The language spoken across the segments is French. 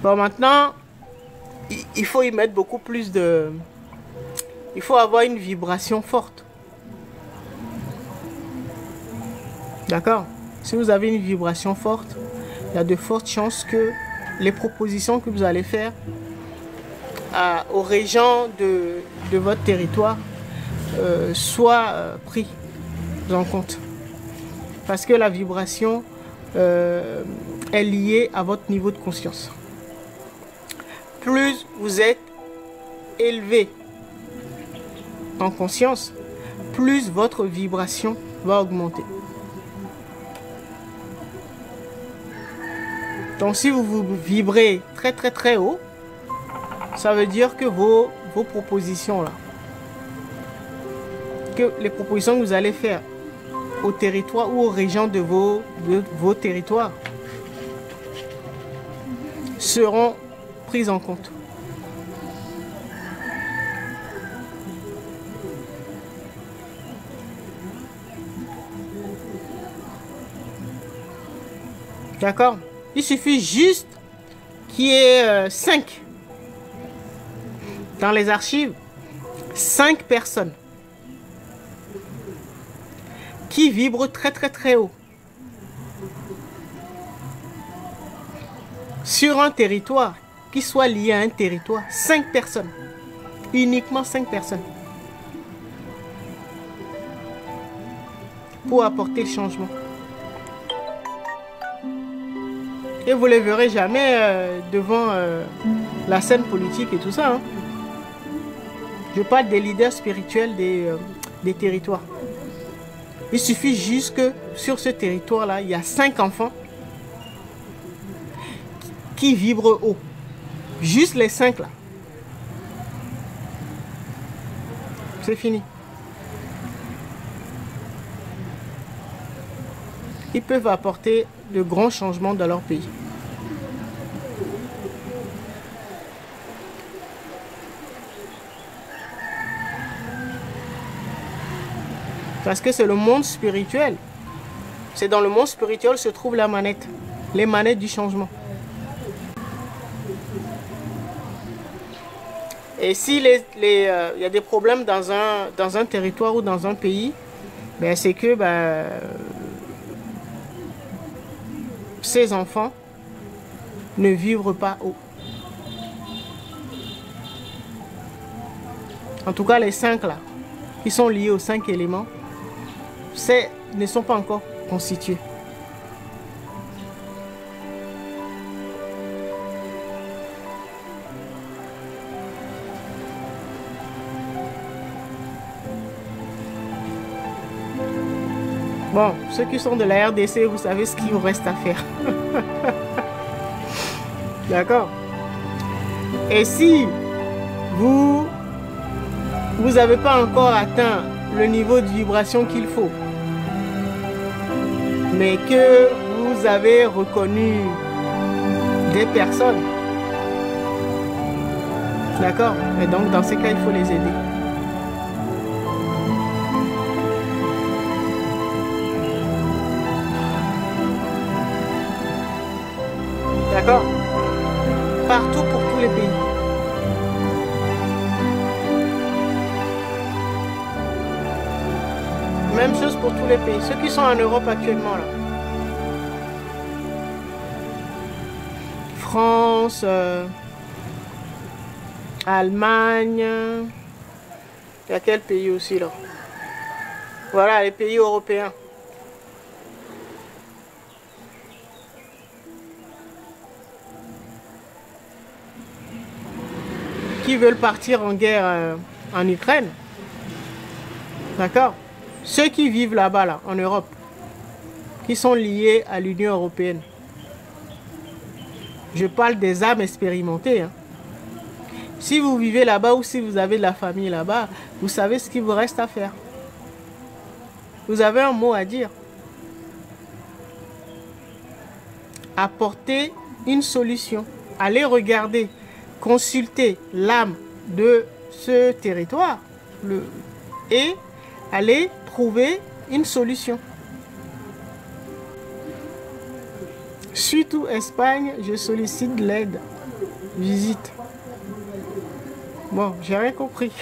Bon, maintenant, il faut y mettre beaucoup plus de... Il faut avoir une vibration forte. D'accord? Si vous avez une vibration forte, il y a de fortes chances que les propositions que vous allez faire aux régents de votre territoire soient prises en compte. Parce que la vibration est liée à votre niveau de conscience. Plus vous êtes élevé en conscience, plus votre vibration va augmenter. Donc si vous vibrez très haut, ça veut dire que vos propositions là, que les propositions que vous allez faire au territoire ou aux régions de vos territoires seront prises en compte. D'accord? Il suffit juste qu'il y ait 5 dans les archives, 5 personnes qui vibrent très haut sur un territoire qui soit lié à un territoire. 5 personnes, uniquement 5 personnes, pour apporter le changement. Et vous ne les verrez jamais devant la scène politique et tout ça. Hein. Je parle des leaders spirituels des territoires. Il suffit juste que sur ce territoire-là, il y a 5 enfants qui vibrent haut. Juste les 5 là. C'est fini. Ils peuvent apporter de grands changements dans leur pays. Parce que c'est le monde spirituel. C'est dans le monde spirituel se trouve la manette. Les manettes du changement. Et si il y a des problèmes dans un territoire ou dans un pays, ben c'est que ces enfants ne vibrent pas haut. En tout cas, les 5 là, qui sont liés aux 5 éléments, ne sont pas encore constitués. Bon, ceux qui sont de la RDC, vous savez ce qu'il vous reste à faire. D'accord? Et si vous n'avez pas encore atteint le niveau de vibration qu'il faut, mais que vous avez reconnu des personnes, d'accord? Et donc dans ces cas, il faut les aider. D'accord? Partout pour tous les pays. Même chose pour tous les pays. Ceux qui sont en Europe actuellement là. France, Allemagne. Il y a quel pays aussi là? Voilà, les pays européens. Qui veulent partir en guerre en Ukraine. D'accord? Ceux qui vivent là-bas, là, en Europe, qui sont liés à l'Union européenne. Je parle des âmes expérimentées. Hein. Si vous vivez là-bas ou si vous avez de la famille là-bas, vous savez ce qu'il vous reste à faire. Vous avez un mot à dire. Apporter une solution. Allez regarder. Consulter l'âme de ce territoire et aller trouver une solution. Surtout Espagne, je sollicite l'aide visite. Bon, j'ai rien compris.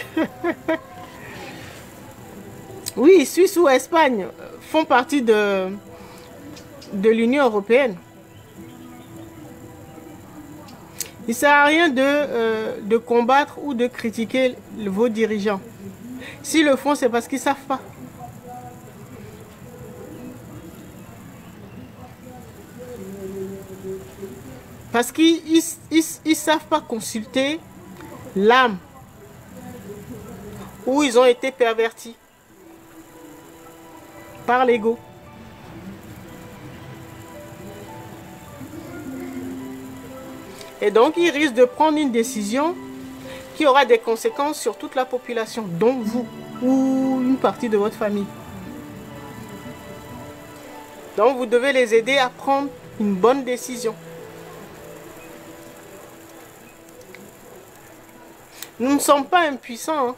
Oui, Suisse ou Espagne font partie de l'Union européenne. Il ne sert à rien de combattre ou de critiquer vos dirigeants. S'ils le font, c'est parce qu'ils ne savent pas. Parce qu'ils ne savent pas consulter l'âme où ils ont été pervertis par l'ego. Et donc, ils risquent de prendre une décision qui aura des conséquences sur toute la population, dont vous ou une partie de votre famille. Donc, vous devez les aider à prendre une bonne décision. Nous ne sommes pas impuissants. Hein.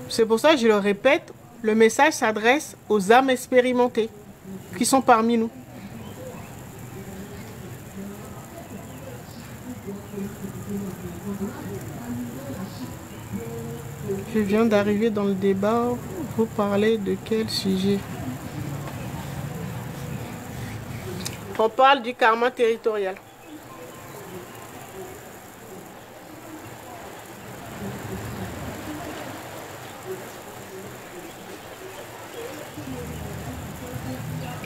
C'est pour ça que je le répète, le message s'adresse aux âmes expérimentées qui sont parmi nous. Je viens d'arriver dans le débat. Vous parlez de quel sujet? On parle du karma territorial.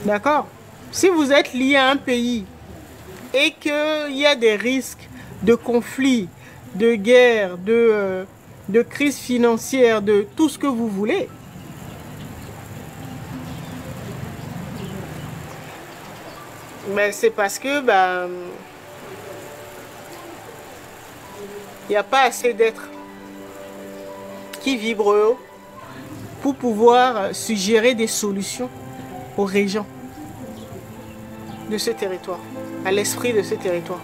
D'accord? Si vous êtes lié à un pays et qu'il y a des risques de conflits, de guerre, de crise financière, de tout ce que vous voulez, mais c'est parce que il n'y a pas assez d'êtres qui vibrent haut pour pouvoir suggérer des solutions aux régions de ce territoire, à l'esprit de ce territoire.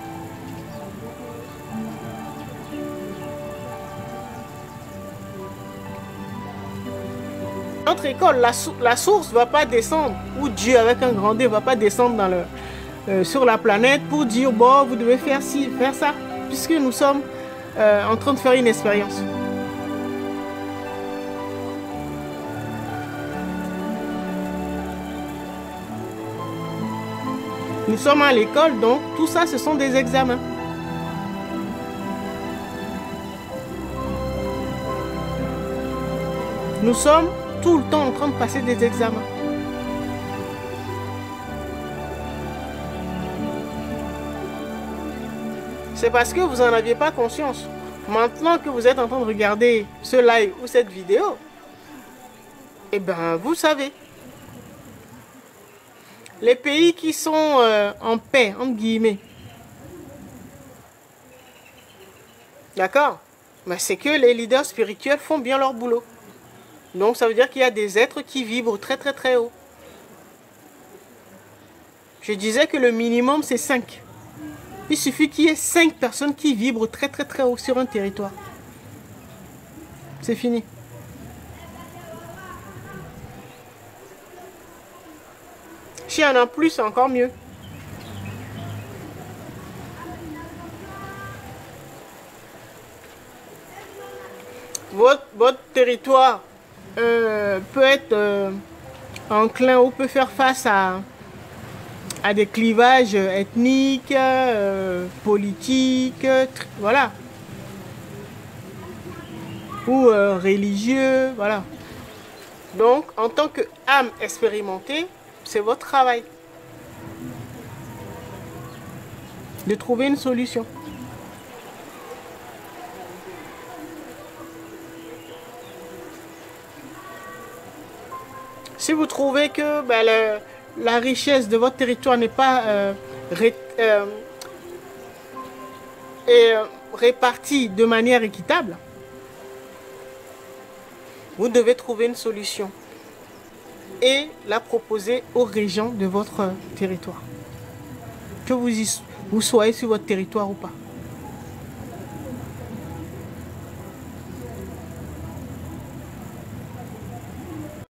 Notre école, la source ne va pas descendre, ou Dieu avec un grand D ne va pas descendre dans sur la planète pour dire bon, vous devez faire ci, faire ça, puisque nous sommes en train de faire une expérience. Nous sommes à l'école, donc tout ça, ce sont des examens. Nous sommes tout le temps en train de passer des examens. C'est parce que vous n'en aviez pas conscience. Maintenant que vous êtes en train de regarder ce live ou cette vidéo, eh bien, vous savez. Les pays qui sont en paix, entre guillemets, d'accord? Mais c'est que les leaders spirituels font bien leur boulot. Donc ça veut dire qu'il y a des êtres qui vibrent très très très haut. Je disais que le minimum c'est 5. Il suffit qu'il y ait 5 personnes qui vibrent très très très haut sur un territoire. C'est fini. S'il y en a plus, c'est encore mieux. Votre territoire peut être enclin ou peut faire face à des clivages ethniques, politiques, voilà. Ou religieux, voilà. Donc, en tant qu'âme expérimentée, c'est votre travail de trouver une solution. Si vous trouvez que la richesse de votre territoire n'est pas répartie de manière équitable, vous devez trouver une solution et la proposer aux régions de votre territoire. Que vous soyez sur votre territoire ou pas.